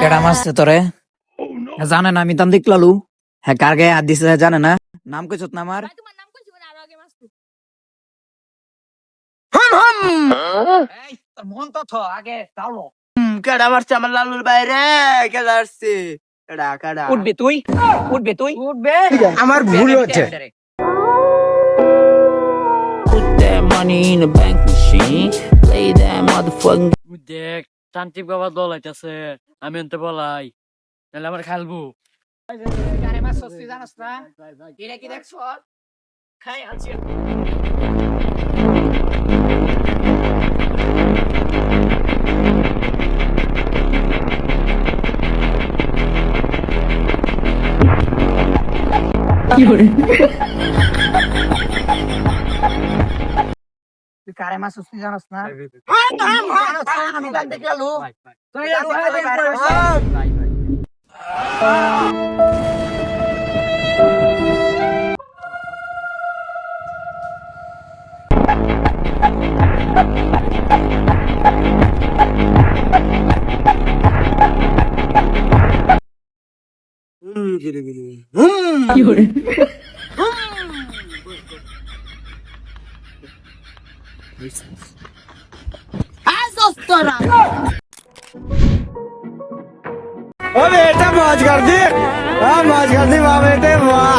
কেডা মারছে তোরে? জানে না আমি তাম দেখলালু। হ্যাঁ, কার গায়ে হাত দিছে জানে না। নাম কইছত না আমার? ভাই তোমার নাম কইছি মানে আরো আগে মাসতো। এই তোর মন তো থ আগে চালো। কেডা মারছে আমার লালুর বাইরে? কেডা আসছে? কেডা কেডা? উঠবি তুই? উঠবি তুই? উঠবে? আমার ভুল হচ্ছে। Put that money in the bank machine. Play that motherfucking. দেখ তান্ত্রিক বাবা দল আইতাছে, আমি অন্তে বলাই তাহলে আমার খেলবো। কারে মারছস তুই জানাস না? এটা কি দেখছ? খাই আছি। তুই কারে মারছস তুই জানাস না? আমি তাম দেখলালু। তুই ओ बेटा मौज कर दी, हाँ मौज कर दी वाह बेटे वाह।